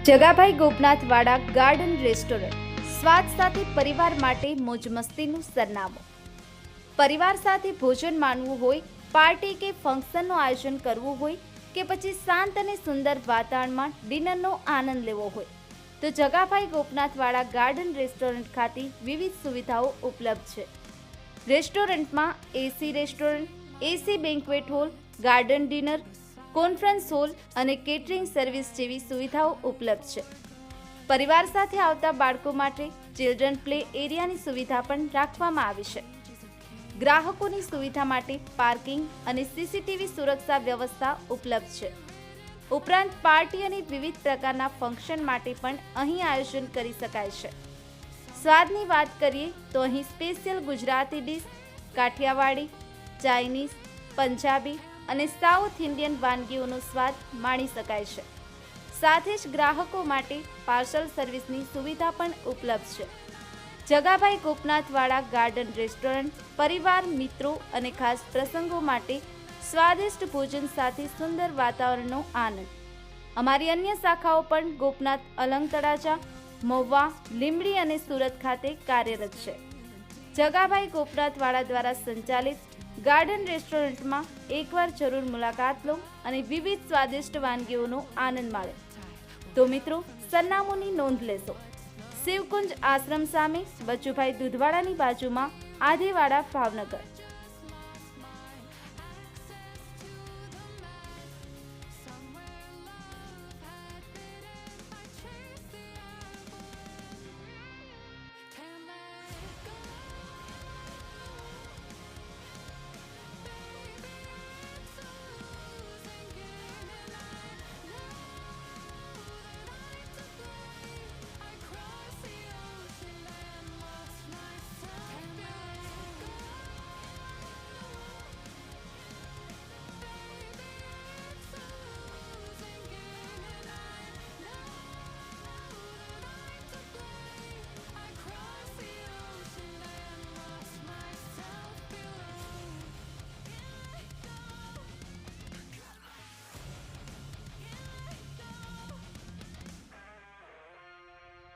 Jagabhai ગોપનાથવાડા garden restaurant સ્વાદ સાથે પરિવાર માટે મોજ મસ્તીનું સરનામું। પરિવાર સાથે ભોજન માણવું હોય, પાર્ટી કે ફંક્શનનું આયોજન કરવું હોય કે પછી શાંત અને સુંદર વાતાવરણમાં ડિનરનો આનંદ લેવો હોય તો જગાભાઈ ગોપનાથવાડા ગાર્ડન રેસ્ટોરન્ટ ખાતે વિવિધ સુવિધાઓ ઉપલબ્ધ છે। રેસ્ટોરન્ટમાં AC restaurant, AC banquet hall, garden dinner, conference hall અને કેટરિંગ સર્વિસ જેવી સુવિધાઓ ઉપલબ્ધ છે। પરિવાર સાથે આવતા બાળકો માટે ચિલ્ડ્રન પ્લે એરિયાની સુવિધા પણ રાખવામાં આવી છે। ગ્રાહકોની સુવિધા માટે પાર્કિંગ અને સીસીટીવી સુરક્ષા વ્યવસ્થા ઉપલબ્ધ છે। ઉપરાંત પાર્ટી અને વિવિધ પ્રકારના ફંક્શન માટે પણ અહીં આયોજન કરી શકાય છે। સ્વાદની વાત કરીએ તો અહીં special Gujarati dish, Kathiyawadi, Chinese, Punjabi અને સાઉથ ઇન્ડિયન વાનગીઓનો સ્વાદ માણી શકાય છે। સાથે જ ગ્રાહકો માટે પાર્સલ સર્વિસની સુવિધા પણ ઉપલબ્ધ છે। જગાભાઈ ગોપનાથવાડા ગાર્ડન રેસ્ટોરન્ટ પરિવાર, મિત્રો અને ખાસ પ્રસંગો માટે સ્વાદિષ્ટ ભોજન સાથે સુંદર વાતાવરણનો આનંદ। અમારી અન્ય શાખાઓ પણ ગોપનાથ, અલંગ તળાજા, મહુવા, લીંબડી અને સુરત ખાતે કાર્યરત છે। જગાભાઈ ગોપનાથવાડા દ્વારા સંચાલિત ગાર્ડન રેસ્ટોરન્ટમાં એકવાર જરૂર મુલાકાત લો અને વિવિધ સ્વાદિષ્ટ વાનગીઓનો આનંદ માણો। તો મિત્રો, સરનામુંની નોંધ લેશો। શિવકુંજ આશ્રમ સામે, બચુભાઈ દૂધવાડાની બાજુમાં, આધેવાડા, ભાવનગર।